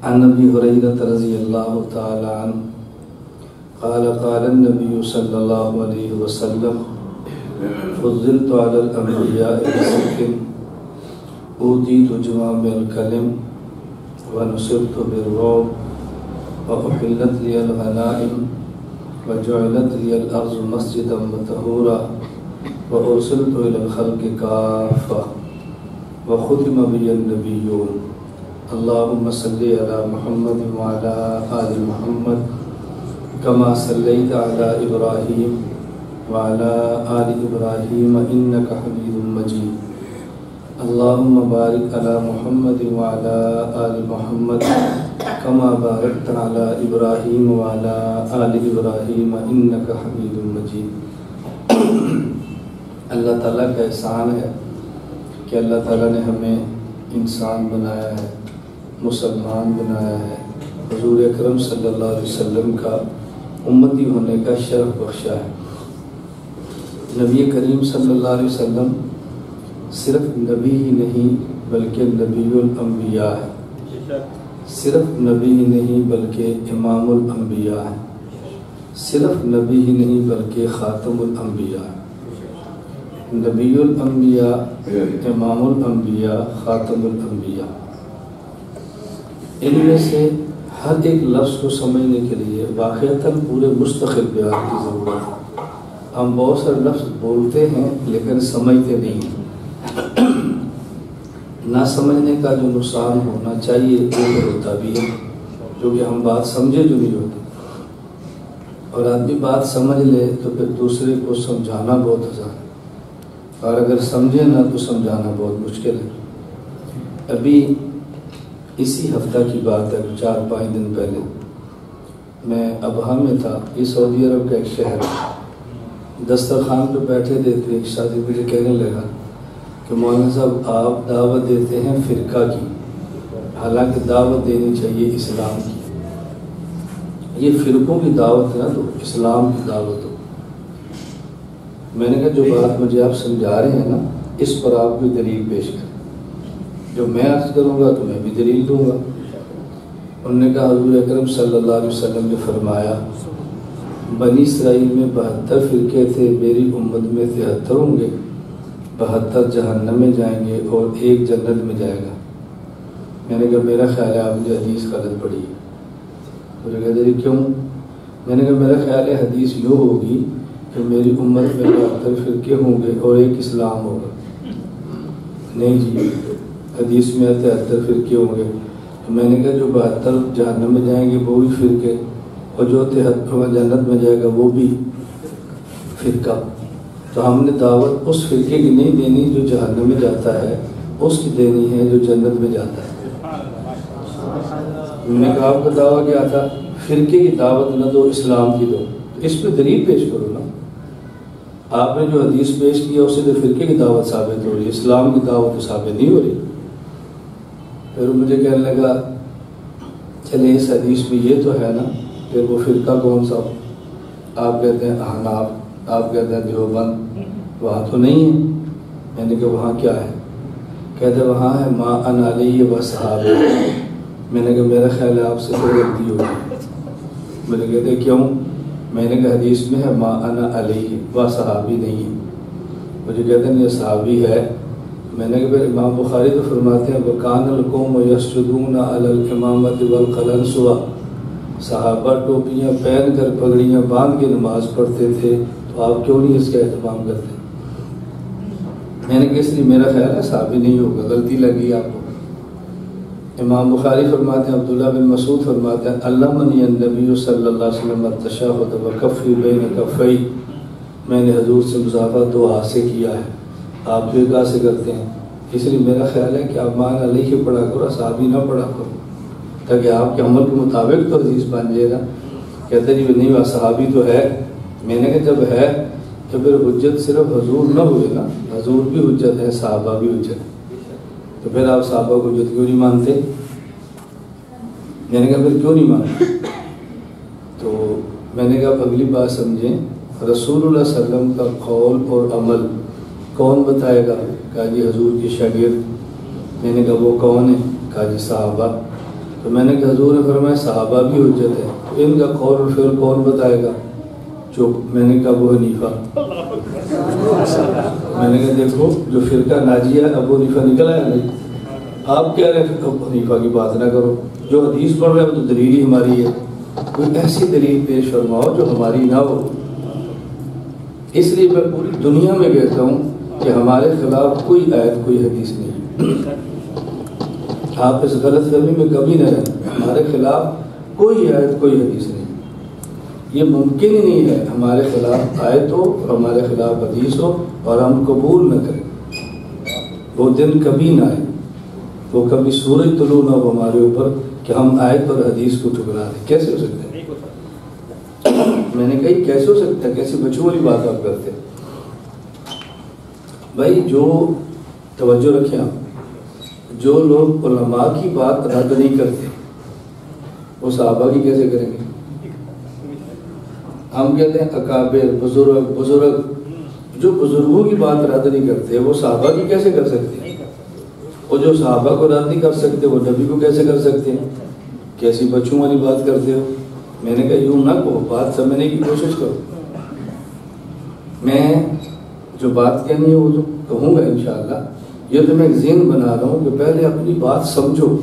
عن ابی ہریرہ رضی اللہ تعالی عنہ قال قال النبی صلی اللہ علیہ وسلم فضلت علی الانبیاء بستٍ اوتیت جوامع الکلم ونصرت بالرعب وأحلت لي الغنائم وجعلت لي الأرض مسجدا وطهورا وأرسلت إلى الخلق كافة وختم بي النبيون اللهم صل على محمد وعلى آل محمد كما صليت على إبراهيم وعلى آل إبراهيم إنك حميد مجيد اللهم بارك على محمد وعلى آل محمد كما باركت على إبراهيم وعلى آل إبراهيم إنك حميد مجيد۔ اللہ تعالیٰ کا احسان ہے کہ اللہ تعالیٰ نے ہمیں انسان بنایا ہے، مسلمان بنایا ہے، حضور اکرم صلی اللہ علیہ وسلم کا امتی ہونے کا شرف بخشا ہے۔ نبی کریم صلی اللہ علیہ وسلم صرف نبی ہی نہیں بلکہ نبی الانبیاء ہے، صرف نبی ہی نہیں بلکہ امام الانبیاء ہے، صرف نبی ہی نہیں بلکہ خاتم الانبیاء ہے۔ نبی الانبیاء، امام الانبیاء، خاتم الانبیاء، ان میں سے ہر ایک لفظ کو سمجھنے کے لیے واقعتاً پورے مستقل بیان کی ضرورت ہے۔ ہم بہت سارے لفظ بولتے ہیں لیکن سمجھتے نہیں ہیں۔ نہ سمجھنے کا جو نقصان ہونا چاہیے وہ ہوتا بھی ہے، کیونکہ ہم بات سمجھے جو نہیں ہوتی، اور آدمی بات سمجھ لے تو پھر دوسرے کو سمجھانا بہت آسان ہے، اور اگر سمجھے نہ تو سمجھانا بہت مشکل ہے۔ ابھی اسی ہفتہ کی بات ہے، 4-5 دن پہلے میں ابہا میں تھا، یہ سعودی عرب کا ایک شہر ہے۔ دسترخوان پہ بیٹھے تھے تو ایک شادی مجھے کہنے لگا کہ مولانا صاحب آپ دعوت دیتے ہیں فرقہ کی، حالانکہ دعوت دینی چاہیے اسلام کی، یہ فرقوں کی دعوت نہ دو، اسلام کی دعوت ہو۔ میں نے کہا جو بات مجھے آپ سمجھا رہے ہیں نا، اس پر آپ کوئی دلیل پیش کریں، جو میں عرض کروں گا تو میں بھی دلیل دوں گا۔ انہوں نے کہا حضور اکرم صلی اللہ علیہ وسلم نے فرمایا بنی اسرائیل میں 72 فرقے تھے، میری امت میں 73 ہوں گے، 72 جہنم میں جائیں گے اور 1 جنت میں جائے گا۔ میں نے کہا میرا خیال ہے آپ نے حدیث غلط پڑھی ہے۔ مجھے کہتے ہیں کیوں؟ میں نے کہا میرا خیال ہے حدیث یوں ہوگی کہ میری امت میں 72 فرقے ہوں گے اور 1 اسلام ہوگا۔ نہیں جی، حدیث میں 73 فرقے ہوں گے۔ میں نے کہا جو 72 جہنم میں جائیں گے وہ بھی فرقے، اور جو 73 جنت میں جائے گا وہ بھی فرقہ۔ تو ہم نے دعوت اس فرقے کی نہیں دینی جو جہنم میں جاتا ہے، اس کی دینی ہے جو جنت میں جاتا ہے۔ میں نے کہا آپ کا دعویٰ کیا تھا؟ فرقے کی دعوت نہ دو، اسلام کی دو۔ اس پہ دلیل پیش کرو نا۔ آپ نے جو حدیث پیش کیا اسے تو فرقے کی دعوت ثابت ہو رہی ہے، اسلام کی دعوت تو ثابت نہیں ہو رہی۔ پھر مجھے کہنے لگا چلے اس حدیث میں یہ تو ہے نا، پھر وہ فرقہ کون سا؟ آپ کہتے ہیں احناف، آپ کہتے ہیں دیوبند، وہاں تو نہیں ہے۔ میں نے کہا وہاں کیا ہے؟ کہتے وہاں ہے ما انا علیہ و صحابہ۔ میں نے کہا میرا خیال ہے آپ سے کوئی غلطی ہوگی۔ مجھے کہتے کیوں؟ میں نے کہا حدیث میں ہے ما انا علیہ و صحابی نہیں ہے۔ مجھے کہتے ہیں یہ صحابی ہے۔ میں نے کہا پھر امام بخاری تو فرماتے ہیں وَكَانَ الْقَوْمُ يَسْجُدُونَ عَلَى الْإِمَامَةِ وَالْقَلَنْسُوَةِ، صحابہ ٹوپیاں پہن کر پگڑیاں باندھ کے نماز پڑھتے تھے، تو آپ کیوں نہیں اس کا اہتمام کرتے؟ میں نے کہا اس لیے میرا خیال ہے صحابی نہیں ہوگا، غلطی لگی آپ کو۔ امام بخاری فرماتے ہیں، عبداللہ بن مسعود فرماتے ہیں علمنی النبی صلی اللہ علیہ وسلم التشہد وکفی بین کفی، میں نے حضور سے مصافحہ 2 ہاتھ سے کیا ہے، آپ بھی کہاں سے کرتے ہیں؟ اس لیے میرا خیال ہے کہ آپ مان علیہ کے پڑھا کرو، صحابی نہ پڑھا کرو، تاکہ آپ کے عمل کے مطابق تو حدیث بن جائے گا۔ کہتے جی نہیں وہ صحابی تو ہے۔ میں نے کہا جب ہے تو پھر حجت صرف حضور نہ ہوئے نا، حضور بھی حجت ہے، صحابہ بھی حجت ہے، تو پھر آپ صحابہ کو حجت کیوں نہیں مانتے؟ میں نے کہا پھر کیوں نہیں مانتے؟ تو میں نے کہا اگلی بات سمجھیں، رسول اللہ صلی اللہ علیہ وسلم کا قول اور عمل کون بتائے گا؟ کہا جی حضور کے شاگرد۔ میں نے کہا وہ کون ہے؟ کہا جی صحابہ۔ تو میں نے کہا حضور نے فرمایا صحابہ بھی حجت ہے، تو ان کا قول اور فعل کون بتائے گا؟ چپ۔ میں نے کہا ابو حنیفہ۔ میں نے کہا دیکھو جو فرقہ ناجیہ ہے ابو حنیفہ نکلا ہے نہیں، آپ کہہ رہے ہیں ابو حنیفہ کی بات نہ کرو، جو حدیث پڑھ رہے ہیں وہ تو دلیل ہی ہماری ہے، کوئی ایسی دلیل پیش فرماؤ جو ہماری نہ ہو۔ اس لیے میں پوری دنیا میں کہتا ہوں کہ ہمارے خلاف کوئی آیت کوئی حدیث نہیں، آپ اس غلط فہمی میں کبھی نہ رہیں، ہمارے خلاف کوئی آیت کوئی حدیث نہیں، یہ ممکن ہی نہیں ہے ہمارے خلاف آیت ہو اور ہمارے خلاف حدیث ہو اور ہم قبول نہ کریں۔ وہ دن کبھی نہ آئے، وہ کبھی سورج طلوع نہ ہو ہمارے اوپر کہ ہم آیت اور حدیث کو ٹھکرا دیں۔ کیسے ہو سکتا ہے؟ میں نے کہی کیسے ہو سکتا ہے؟ کیسی بچوں والی بات آپ کرتے ہیں؟ بھائی جو توجہ رکھیں آپ، جو لوگ علماء کی بات رد نہیں کرتے وہ صحابہ کی کیسے کریں گے؟ ہم کہتے ہیں اکابر بزرگ، جو بزرگوں کی بات رد نہیں کرتے وہ صحابہ کی کیسے کر سکتے ہیں؟ وہ جو صحابہ کو رد نہیں کر سکتے وہ نبی کو کیسے کر سکتے ہیں؟ کیسی بچوں والی بات کرتے ہو؟ میں نے کہا یوں نہ کہو، بات سمجھنے کی کوشش کرو۔ میں جو بات کہنی ہے وہ کہوں گا انشاءاللہ، یہ تو میں ایک ذہن بنا رہا ہوں کہ پہلے اپنی بات سمجھو،